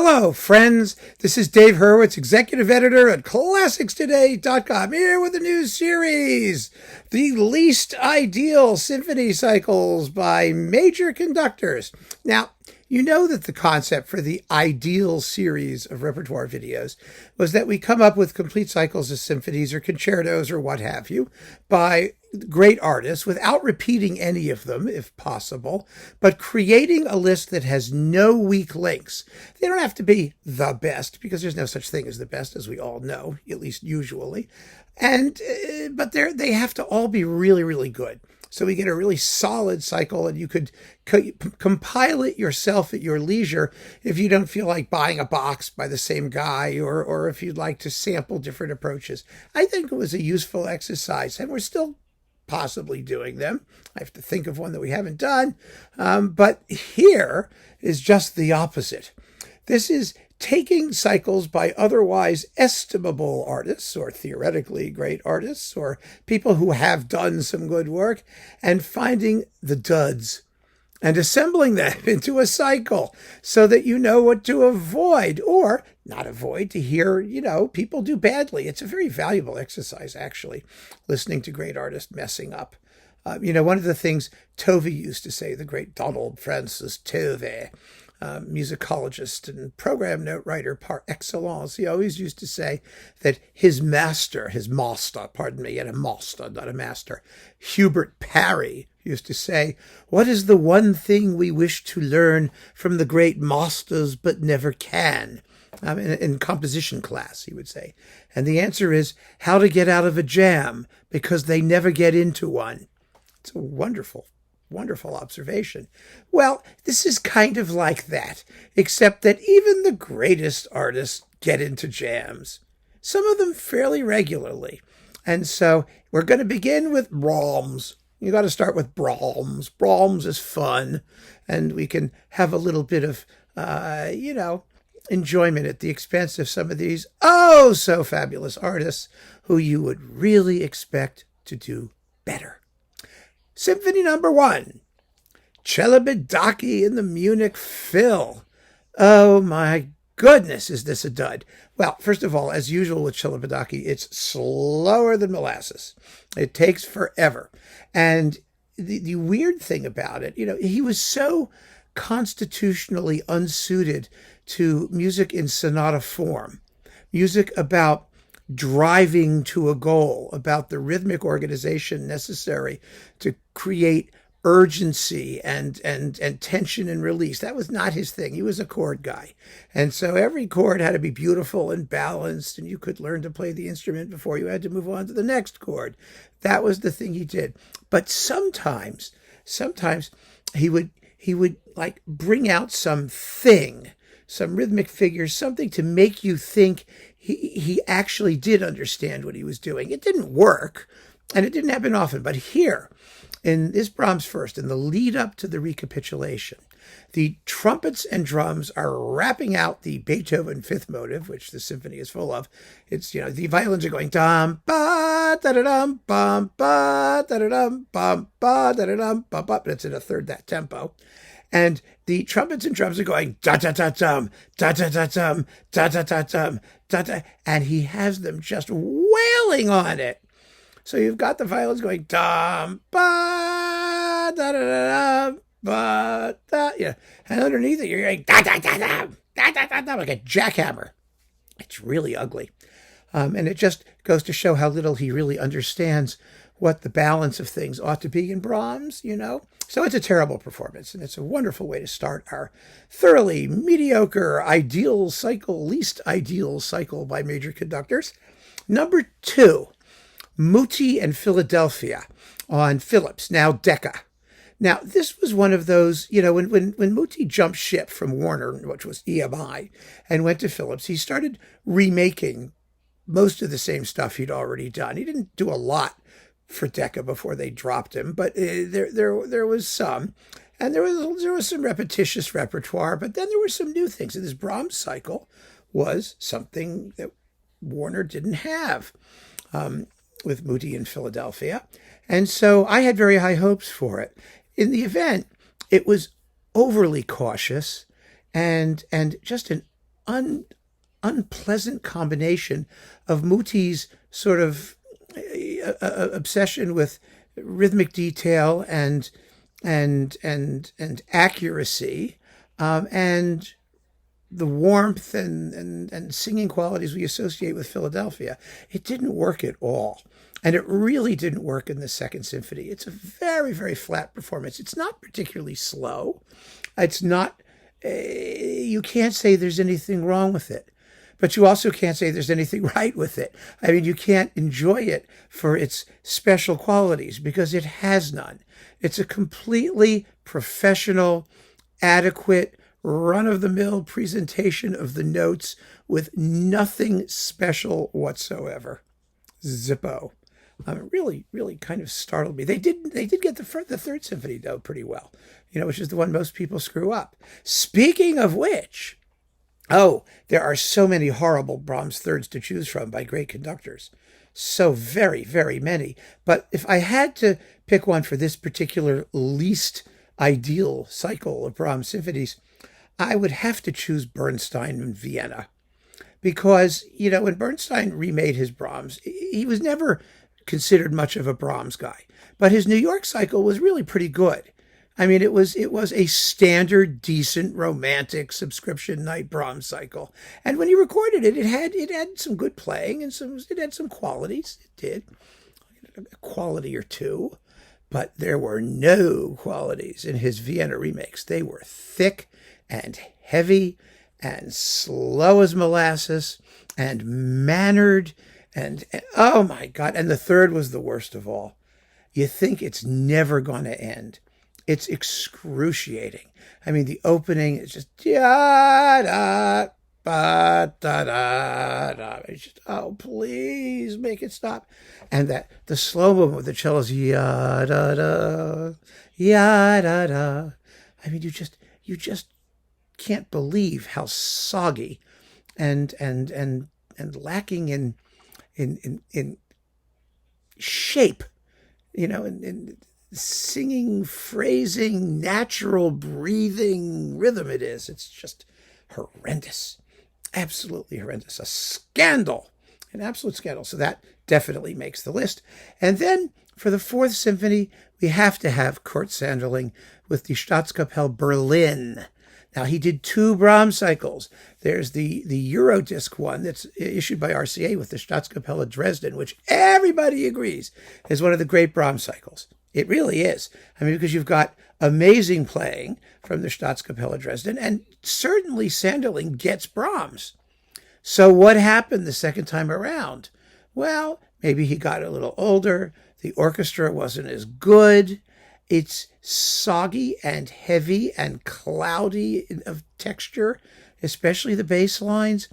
Hello, friends. This is Dave Hurwitz, executive editor at ClassicsToday.com, here with a new series, The Least Ideal Symphony Cycles by Major Conductors. Now, you know that the concept for the ideal series of repertoire videos was that we come up with complete cycles of symphonies or concertos or what have you by great artists without repeating any of them, if possible, but creating a list that has no weak links. They don't have to be the best, because there's no such thing as the best, as we all know, at least usually. But they have to all be really, really good. So we get a really solid cycle, and you could compile it yourself at your leisure if you don't feel like buying a box by the same guy, or if you'd like to sample different approaches. I think it was a useful exercise, and we're still possibly doing them. I have to think of one that we haven't done. But here is just the opposite. This is taking cycles by otherwise estimable artists, or theoretically great artists, or people who have done some good work, and finding the duds and assembling them into a cycle so that you know what to avoid, or not avoid, to hear, people do badly. It's a very valuable exercise, actually, listening to great artists messing up. One of the things Tovey used to say, the great Donald Francis Tovey, musicologist and program note writer par excellence, he always used to say that his master, and a master, not a master, Hubert Parry, used to say, "What is the one thing we wish to learn from the great masters but never can?" In composition class, he would say. And the answer is how to get out of a jam, because they never get into one. It's a wonderful observation. Well, this is kind of like that, except that even the greatest artists get into jams, some of them fairly regularly. And so we're going to begin with Brahms. You got to start with Brahms. Brahms is fun, and we can have a little bit of, enjoyment at the expense of some of these so fabulous artists who you would really expect to do better. Symphony No. 1, Celibidache in the Munich Phil. Oh my goodness, is this a dud? Well, first of all, as usual with Celibidache, it's slower than molasses. It takes forever. And the weird thing about it, he was so constitutionally unsuited to music in sonata form, music about driving to a goal, about the rhythmic organization necessary to create urgency and tension and release. That was not his thing. He was a chord guy. And so every chord had to be beautiful and balanced, and you could learn to play the instrument before you had to move on to the next chord. That was the thing he did. But sometimes he would like bring out some rhythmic figure, something to make you think he actually did understand what he was doing. It didn't work, and it didn't happen often. But here, in this Brahms first, in the lead up to the recapitulation, the trumpets and drums are rapping out the Beethoven fifth motive, which the symphony is full of. It's, the violins are going dum ba da da dum bum ba da da dum bum ba da da dum bum ba, but it's in a third that tempo. And the trumpets and drums are going da da da dum, da da da dum, da da da dum, da da, and he has them just wailing on it. So you've got the violins going dum ba da da da dum ba da, and underneath it you're going da da da dum, da da da dum, like a jackhammer. It's really ugly, and it just goes to show how little he really understands what the balance of things ought to be in Brahms, So it's a terrible performance, and it's a wonderful way to start our thoroughly mediocre least ideal cycle by Major Conductors. Number 2, Muti and Philadelphia on Philips, now Decca. Now, this was one of those, when Muti jumped ship from Warner, which was EMI, and went to Philips, he started remaking most of the same stuff he'd already done. He didn't do a lot for Decca before they dropped him, but there was some, and there was some repetitious repertoire, but then there were some new things. And this Brahms cycle was something that Warner didn't have with Muti in Philadelphia, and so I had very high hopes for it. In the event, it was overly cautious and just an unpleasant combination of Muti's sort of obsession with rhythmic detail and accuracy, and the warmth and singing qualities we associate with Philadelphia. It didn't work at all. And it really didn't work in the Second Symphony. It's a very, very flat performance. It's not particularly slow. It's not, you can't say there's anything wrong with it. But you also can't say there's anything right with it. I mean, you can't enjoy it for its special qualities because it has none. It's a completely professional, adequate, run-of-the-mill presentation of the notes with nothing special whatsoever. Zippo. Really, really kind of startled me. They did get the Third Symphony though pretty well, which is the one most people screw up. Speaking of which, there are so many horrible Brahms thirds to choose from by great conductors. So very, very many. But if I had to pick one for this particular least ideal cycle of Brahms symphonies, I would have to choose Bernstein in Vienna. Because, when Bernstein remade his Brahms, he was never considered much of a Brahms guy. But his New York cycle was really pretty good. I mean, it was a standard, decent, romantic subscription night Brahms cycle. And when he recorded it, it had some good playing and it had some qualities. It did. A quality or two. But there were no qualities in his Vienna remakes. They were thick and heavy and slow as molasses and mannered and oh my God. And the third was the worst of all. You think it's never going to end. It's excruciating. I mean, the opening is just da da ba da da da. It's just, oh, please make it stop. And the slow movement with the cellos, ya da da, ya da da. I mean, you just can't believe how soggy and lacking in shape, in singing, phrasing, natural breathing rhythm it is. It's just horrendous. Absolutely horrendous. A scandal. An absolute scandal. So that definitely makes the list. And then for the Fourth Symphony, we have to have Kurt Sanderling with the Staatskapelle Berlin. Now, he did 2 Brahms cycles. There's the Eurodisc one that's issued by RCA with the Staatskapelle Dresden, which everybody agrees is one of the great Brahms cycles. It really is. I mean, because you've got amazing playing from the Staatskapelle Dresden, and certainly Sanderling gets Brahms. So what happened the second time around? Well, maybe he got a little older. The orchestra wasn't as good. It's soggy and heavy and cloudy of texture, especially the bass lines.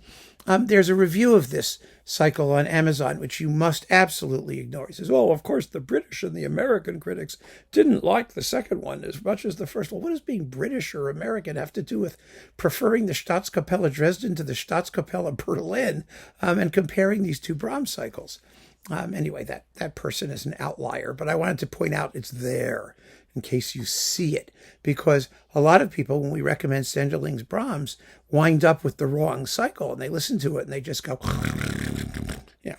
There's a review of this cycle on Amazon, which you must absolutely ignore. He says, of course, the British and the American critics didn't like the second one as much as the first one. What does being British or American have to do with preferring the Staatskapelle Dresden to the Staatskapelle Berlin and comparing these 2 Brahms cycles? Anyway, that person is an outlier, but I wanted to point out it's there in case you see it, because a lot of people, when we recommend Sanderling's Brahms, wind up with the wrong cycle, and they listen to it and they just go, yeah.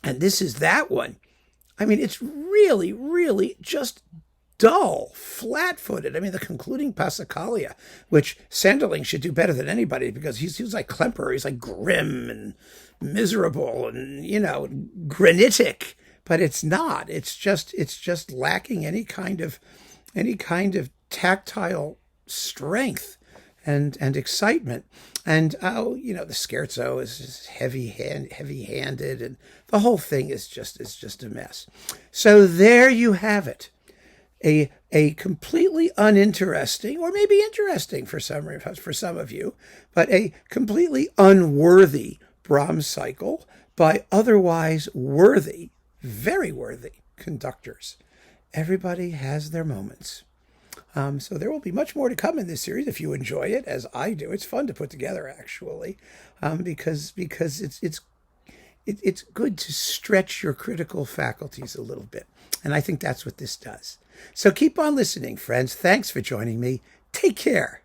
And this is that one. I mean, it's really, really just dull, flat-footed. I mean, the concluding Passacaglia, which Sanderling should do better than anybody because he's like Klemperer. He's like grim and miserable and, granitic, but it's not. It's just lacking any kind of tactile strength and excitement. And the scherzo is just heavy-handed, and the whole thing is just a mess. So there you have it. A completely uninteresting, or maybe interesting for some of you, but a completely unworthy Brahms cycle by otherwise worthy, very worthy conductors. Everybody has their moments. So there will be much more to come in this series if you enjoy it, as I do. It's fun to put together, actually, because it's good to stretch your critical faculties a little bit. And I think that's what this does. So keep on listening, friends. Thanks for joining me. Take care.